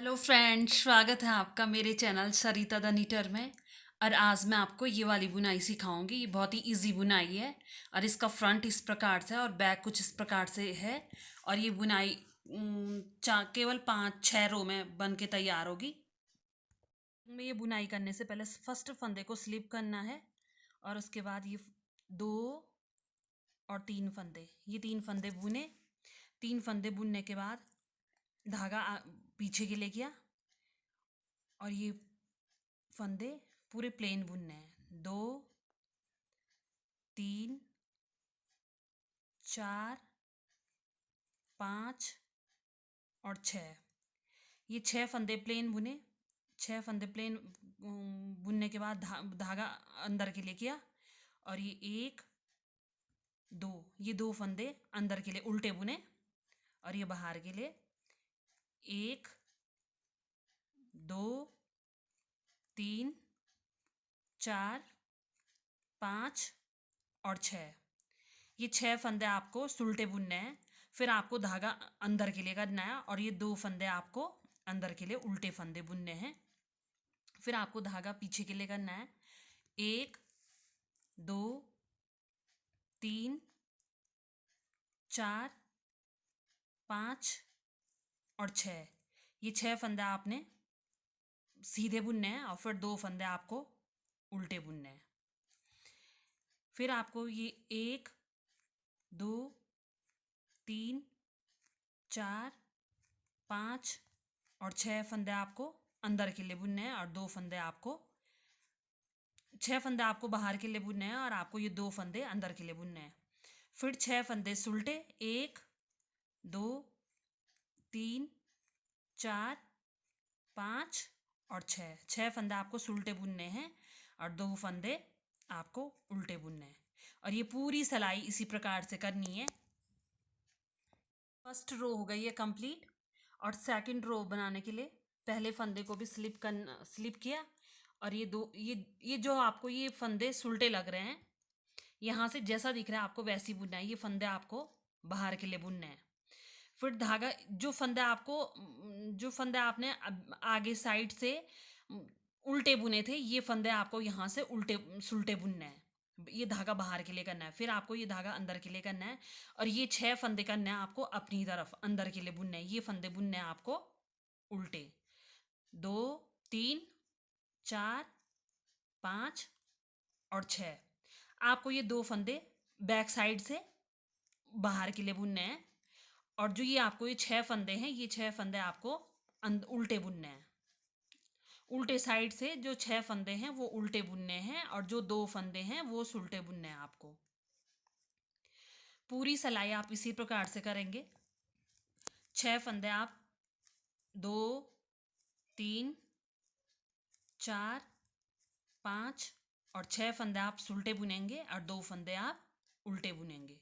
Hello friends, स्वागत है आपका मेरे चैनल सरिता द नीटर में। और आज मैं आपको ये वाली बुनाई सिखाऊंगी। ये बहुत ही इजी बुनाई है और इसका फ्रंट इस प्रकार से और बैक कुछ इस प्रकार से है। और ये बुनाई केवल 5-6 रो में बन के तैयार होगी। में ये बुनाई करने से पहले फर्स्ट फंदे को स्लिप करना है और उसके बाद ये 2 और 3 फंदे, ये 3 फंदे बुने। 3 फंदे बुनने के बाद धागा पीछे के लिए किया और ये फंदे पूरे प्लेन बुनने हैं। 2, 3, 4, 5 और 6। ये 6 फंदे प्लेन बुने। 6 फंदे प्लेन बुनने के बाद धागा अंदर के लिए किया और ये 1, 2, ये 2 फंदे अंदर के लिए उल्टे बुने और ये बाहर के लिए 1, 2, 3, 4, 5 और 6। ये 6 फंदे आपको सुलटे बुनने हैं। फिर आपको धागा अंदर के लिए करना है और ये 2 फंदे आपको अंदर के लिए उल्टे फंदे बुनने हैं। फिर आपको धागा पीछे के लिए करना है। 1, 2, 3, 4, 5 और 6। ये 6 फंदे आपने सीधे बुनने हैं और फिर 2 फंदे आपको उल्टे बुनने हैं। फिर आपको ये 1, 2, 3, 4, 5 और 6 फंदे आपको अंदर के लिए बुनने हैं और 2 फंदे आपको 6 फंदे आपको बाहर के लिए बुनने हैं और आपको ये 2 फंदे अंदर के लिए बुनने हैं। फिर 6 फंदे सुलटे, 1, 2, 3, 4, 5 और 6। 6 फंदे आपको सुलटे बुनने हैं और 2 फंदे आपको उल्टे बुनने हैं। और ये पूरी सिलाई इसी प्रकार से करनी है। फर्स्ट रो हो गई है कंप्लीट। और सेकंड रो बनाने के लिए पहले फंदे को भी स्लिप किया और ये जो आपको ये फंदे सुलटे लग रहे हैं, यहाँ से जैसा दिख रहा है आपको वैसी बुनना है। ये फंदे आपको बाहर के लिए बुनने हैं। फिर धागा जो फंदे आपने आगे साइड से उल्टे बुने थे, ये फंदे आपको यहाँ से उल्टे सुलटे बुनने हैं। ये धागा बाहर के लिए करना है। फिर आपको ये धागा अंदर के लिए करना है और ये 6 फंदे करने हैं आपको अपनी तरफ अंदर के लिए बुनने हैं। ये फंदे बुनने हैं आपको उल्टे। 2, 3, 4, 5 और 6। आपको ये 2 फंदे बैक साइड से बाहर के लिए बुनने हैं और जो ये आपको ये 6 फंदे हैं, ये 6 फंदे आपको उल्टे बुनने हैं। उल्टे साइड से जो 6 फंदे हैं वो उल्टे बुनने हैं और जो 2 फंदे हैं वो सुलटे बुनने हैं आपको। पूरी सिलाई आप इसी प्रकार से करेंगे। 6 फंदे आप 2, 3, 4, 5 और 6 फंदे आप सुलटे बुनेंगे और 2 फंदे आप उल्टे बुनेंगे।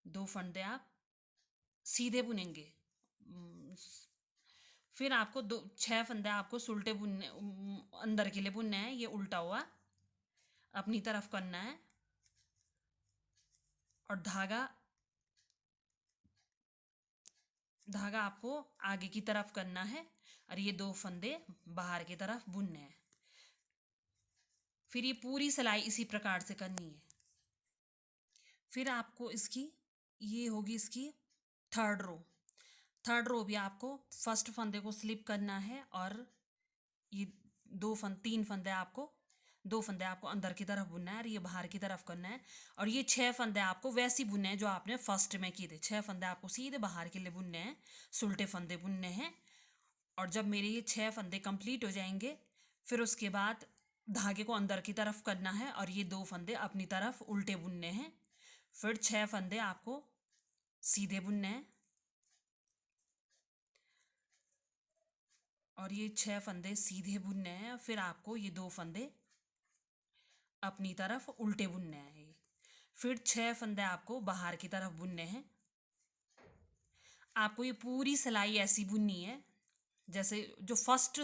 2 फंदे आप सीधे बुनेंगे। फिर आपको 6 फंदे आपको सुलटे बुनने अंदर के लिए बुनना है। ये उल्टा हुआ अपनी तरफ करना है और धागा आपको आगे की तरफ करना है और ये 2 फंदे बाहर की तरफ बुनने हैं। फिर ये पूरी सिलाई इसी प्रकार से करनी है। फिर आपको ये होगी इसकी थर्ड रो। थर्ड रो भी आपको फर्स्ट फंदे को स्लिप करना है और ये 3 फंदे आपको 2 फंदे आपको अंदर की तरफ बुनना है और ये बाहर की तरफ करना है। और ये 6 फंदे आपको वैसी बुनने हैं जो आपने फर्स्ट में किए थे। 6 फंदे आपको सीधे बाहर के लिए बुनने हैं, सुलटे फंदे बुनने हैं। और जब मेरे ये 6 फंदे कंप्लीट हो जाएंगे, फिर उसके बाद धागे को अंदर की तरफ करना है और ये 2 फंदे अपनी तरफ उल्टे बुनने हैं। फिर 6 फंदे आपको सीधे बुनने हैं और ये 6 फंदे सीधे बुनने हैं। फिर आपको ये 2 फंदे अपनी तरफ उल्टे बुनने हैं। फिर 6 फंदे आपको बाहर की तरफ बुनने हैं। आपको ये पूरी सिलाई ऐसी बुननी है जैसे जो फर्स्ट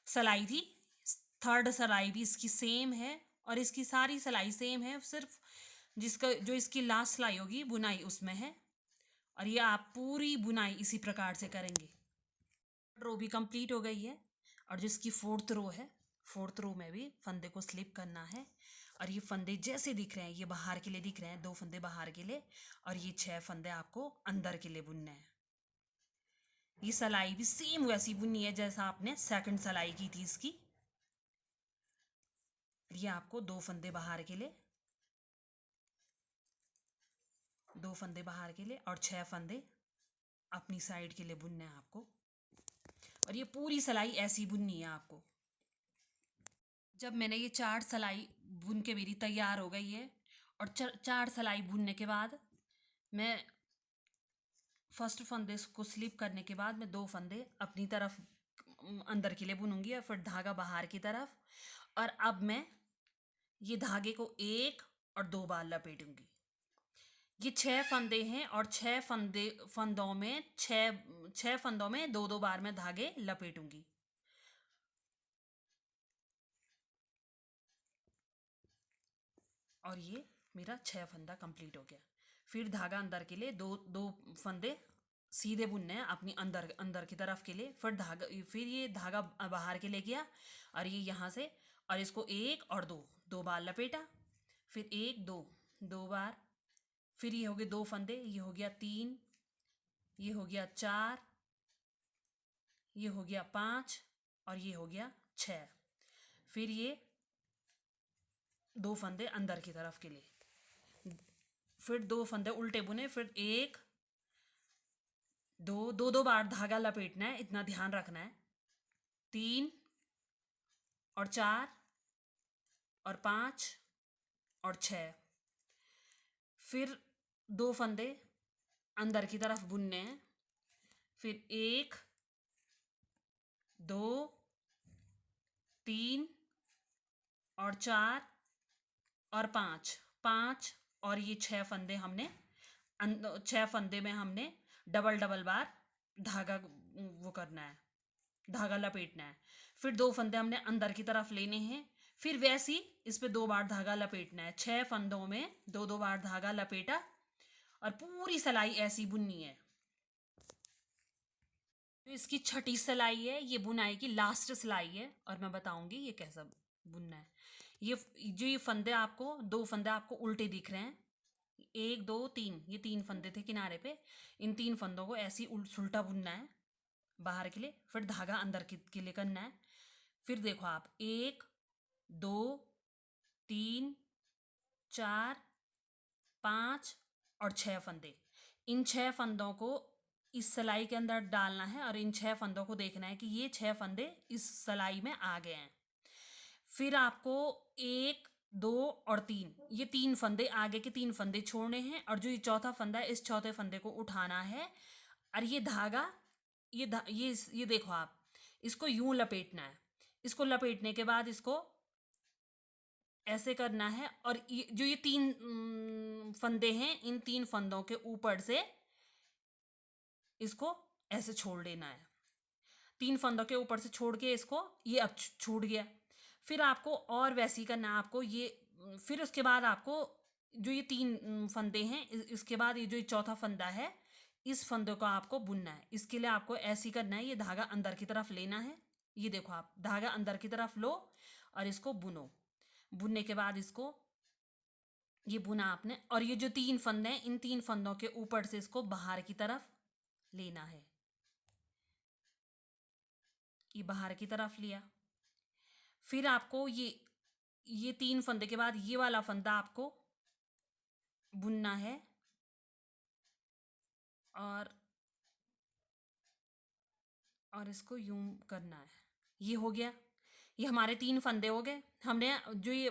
सिलाई थी। थर्ड सिलाई भी इसकी सेम है और इसकी सारी सिलाई सेम है, सिर्फ जो इसकी लास्ट सिलाई होगी बुनाई उसमें है। और ये आप पूरी बुनाई इसी प्रकार से करेंगे। रो भी कंप्लीट हो गई है। और जिसकी फोर्थ रो है, फोर्थ रो में भी फंदे को स्लिप करना है। और ये फंदे जैसे दिख रहे हैं, ये बाहर के लिए दिख रहे हैं, 2 फंदे बाहर के लिए, और ये 6 फंदे आपको अंदर के लिए बुनने हैं। ये सिलाई भी सेम वैसी बुननी है जैसा आपने सेकंड सिलाई की थी इसकी। ये आपको 2 फंदे बाहर के लिए, 2 फंदे बाहर के लिए और 6 फंदे अपनी साइड के लिए बुनने हैं आपको। और ये पूरी सिलाई ऐसी बुननी है आपको। जब मैंने ये 4 सिलाई बुन के मेरी तैयार हो गई है, और 4 सिलाई बुनने के बाद मैं फर्स्ट फंदे को स्लिप करने के बाद मैं 2 फंदे अपनी तरफ अंदर के लिए बुनूंगी और फिर धागा बाहर की तरफ। और अब मैं ये धागे को 1 और 2 बार लपेटूंगी। ये 6 फंदे हैं और 6 फंदों में 6 फंदों में 2-2 बार मैं धागे लपेटूंगी। और ये मेरा 6 फंदा कंप्लीट हो गया। फिर धागा अंदर के लिए 2 फंदे सीधे बुनने हैं अपनी अंदर की तरफ के लिए। फिर ये धागा बाहर के लिए किया, और ये यहाँ से, और इसको 1 और 2 बार लपेटा। फिर 1 2 2 बार। फिर ये हो गए 2 फंदे, ये हो गया 3, ये हो गया 4, ये हो गया 5, और ये हो गया 6। फिर ये 2 फंदे अंदर की तरफ के लिए, फिर 2 फंदे उल्टे बुने, फिर 1 2 बार धागा लपेटना है, इतना ध्यान रखना है। 3 और 4 और 5 और 6। फिर 2 फंदे अंदर की तरफ बुनने हैं। फिर 1 2 3 और 4 और 5 और ये 6 फंदे हमने 6 फंदे में हमने डबल बार धागा वो करना है, धागा लपेटना है। फिर 2 फंदे हमने अंदर की तरफ लेने हैं। फिर वैसी इस पे 2 बार धागा लपेटना है। 6 फंदों में 2 बार धागा लपेटा, और पूरी सिलाई ऐसी बुननी है। तो इसकी छठी सिलाई है, ये बुनाई की लास्ट सिलाई है, और मैं बताऊंगी ये कैसा बुनना है। ये फंदे आपको 2 फंदे आपको उल्टे दिख रहे हैं, 1 2 3, ये 3 फंदे थे किनारे पे। इन 3 फंदों को ऐसी उल्टा बुनना है बाहर के लिए, फिर धागा अंदर के लिए करना है। फिर देखो आप 1 2 3 4 5 और 6 फंदे, इन 6 फंदों को इस सिलाई के अंदर डालना है, और इन 6 फंदों को देखना है कि ये 6 फंदे इस सिलाई में आ गए हैं। फिर आपको 1 2 और 3, ये 3 फंदे, आगे के 3 फंदे छोड़ने हैं, और जो ये चौथा फंदा है, इस चौथे फंदे को उठाना है। और ये धागा, ये देखो आप, इसको यूं लपेटना है। इसको लपेटने के बाद इसको ऐसे करना है, और ये 3 फंदे हैं, इन 3 फंदों के ऊपर से इसको ऐसे छोड़ लेना है। 3 फंदों के ऊपर से छोड़ के इसको, ये अब छूट गया। फिर आपको और वैसे ही करना है आपको ये। फिर उसके बाद आपको जो ये 3 फंदे हैं, इसके बाद ये जो चौथा फंदा है, इस फंदे को आपको बुनना है। इसके लिए आपको ऐसे ही करना है, ये धागा अंदर की तरफ लेना है। ये देखो आप, धागा अंदर की तरफ लो और इसको बुनो। बुनने के बाद इसको ये बुना आपने, और ये जो 3 फंदे हैं, इन 3 फंदों के ऊपर से इसको बाहर की तरफ लेना है। ये बाहर की तरफ लिया। फिर आपको ये 3 फंदे के बाद ये वाला फंदा आपको बुनना है, और इसको यूं करना है। ये हो गया, ये हमारे 3 फंदे हो गए। हमने जो ये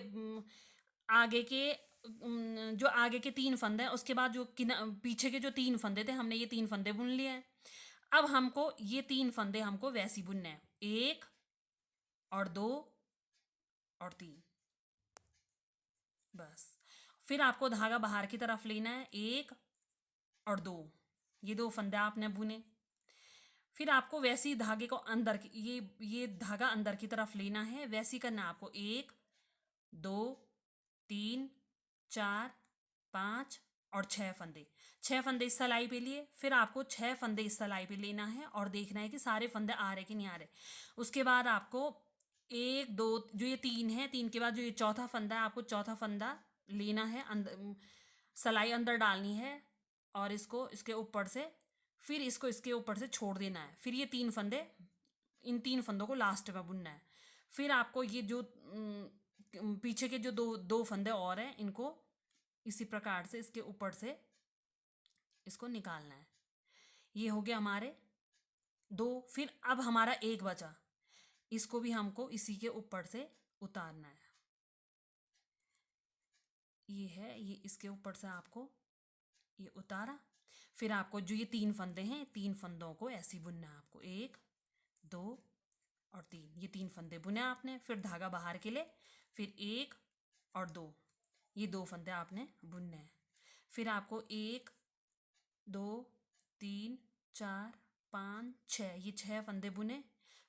जो आगे के 3 फंदे हैं, उसके बाद जो पीछे के जो 3 फंदे थे, हमने ये 3 फंदे बुन लिए हैं। अब हमको ये 3 फंदे हमको वैसे ही बुनने हैं, 1 और 2 और 3, बस। फिर आपको धागा बाहर की तरफ लेना है, 1 और 2, ये 2 फंदे आपने बुने। फिर आपको वैसे ही धागे को अंदर ये धागा अंदर की तरफ लेना है, वैसे ही करना है आपको। 1 2 3 4 5 और 6 फंदे इस सिलाई पे लिए, फिर आपको 6 फंदे इस सिलाई पे लेना है और देखना है कि सारे फंदे आ रहे कि नहीं आ रहे। उसके बाद आपको 1 2 जो ये 3 है, 3 के बाद जो ये चौथा फंदा है, आपको चौथा फंदा लेना है, अंदर सिलाई अंदर डालनी है और इसको इसके ऊपर से, फिर इसको इसके ऊपर से छोड़ देना है। फिर ये 3 फंदे, इन 3 फंदों को लास्ट में बुनना है। फिर आपको ये जो पीछे के जो दो फंदे और हैं, इनको इसी प्रकार से इसके ऊपर से इसको निकालना है। ये हो गया हमारे 2। फिर अब हमारा 1 बचा, इसको भी हमको इसी के ऊपर से उतारना है। ये है, ये इसके ऊपर से आपको ये उतारा। फिर आपको जो ये 3 फंदे हैं, 3 फंदों को ऐसे ही बुनना है आपको, 1 2 और 3। ये 3 फंदे बुने आपने, फिर धागा बाहर के लिए, फिर 1 और 2, ये 2 फंदे आपने बुनने हैं। फिर आपको 1 2 3 4 5 6, ये 6 फंदे बुने।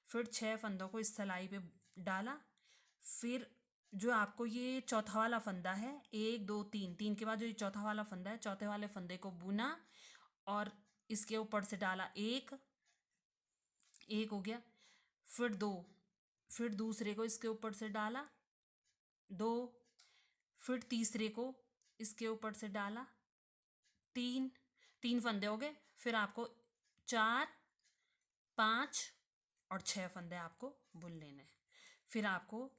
फिर 6 फंदों को इस सिलाई पे डाला। फिर जो आपको ये चौथा वाला फंदा है, 1 2 3, 3 के बाद जो ये चौथा वाला फंदा है, चौथे वाले फंदे को बुना और इसके ऊपर से डाला, 1 हो गया। फिर 2, फिर दूसरे को इसके ऊपर से डाला, 2, फिर तीसरे को इसके ऊपर से डाला, 3 फंदे हो गए। फिर आपको 4 5 और 6 फंदे आपको बुन लेने हैं। फिर आपको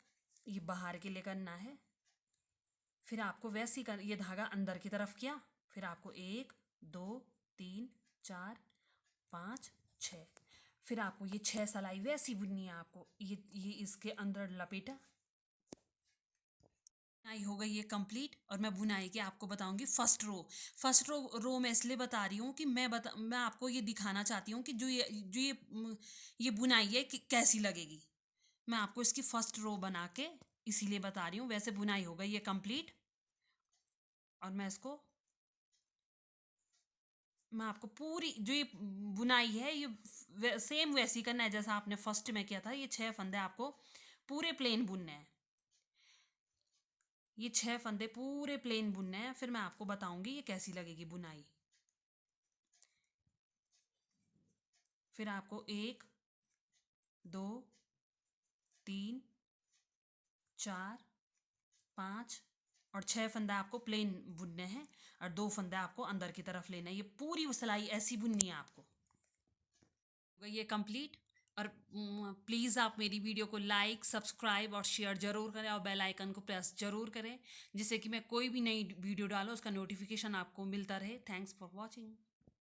ये बाहर के लिए करना है। फिर आपको वैसे ही कर, ये धागा अंदर की तरफ किया, फिर आपको 1 2 3 4 5 6, फिर आपको ये 6 सिलाई वैसी बुननी है आपको। ये इसके अंदर लपेटा। बुनाई हो गई ये कंप्लीट, और मैं बुनाई के आपको बताऊंगी फर्स्ट रो मैं इसलिए बता रही हूँ कि मैं आपको ये दिखाना चाहती हूँ कि ये बुनाई है कि कैसी लगेगी। मैं आपको इसकी फर्स्ट रो बना के इसीलिए बता रही हूँ। वैसे बुनाई हो गई ये कंप्लीट, और मैं आपको पूरी जो ये बुनाई है, ये सेम वैसी करना है जैसा आपने फर्स्ट में किया था। ये 6 फंदे आपको पूरे प्लेन बुनने हैं, ये 6 फंदे पूरे प्लेन बुनने हैं। फिर मैं आपको बताऊंगी ये कैसी लगेगी बुनाई। फिर आपको 1 2 3 4 5 और 6 फंदे आपको प्लेन बुनने हैं, और 2 फंदे आपको अंदर की तरफ लेना है। ये पूरी सिलाई ऐसी बुननी है आपको। ये कंप्लीट, और प्लीज़ आप मेरी वीडियो को लाइक सब्सक्राइब और शेयर ज़रूर करें, और बेल आइकन को प्रेस ज़रूर करें, जिससे कि मैं कोई भी नई वीडियो डालूँ उसका नोटिफिकेशन आपको मिलता रहे। Thanks for watching.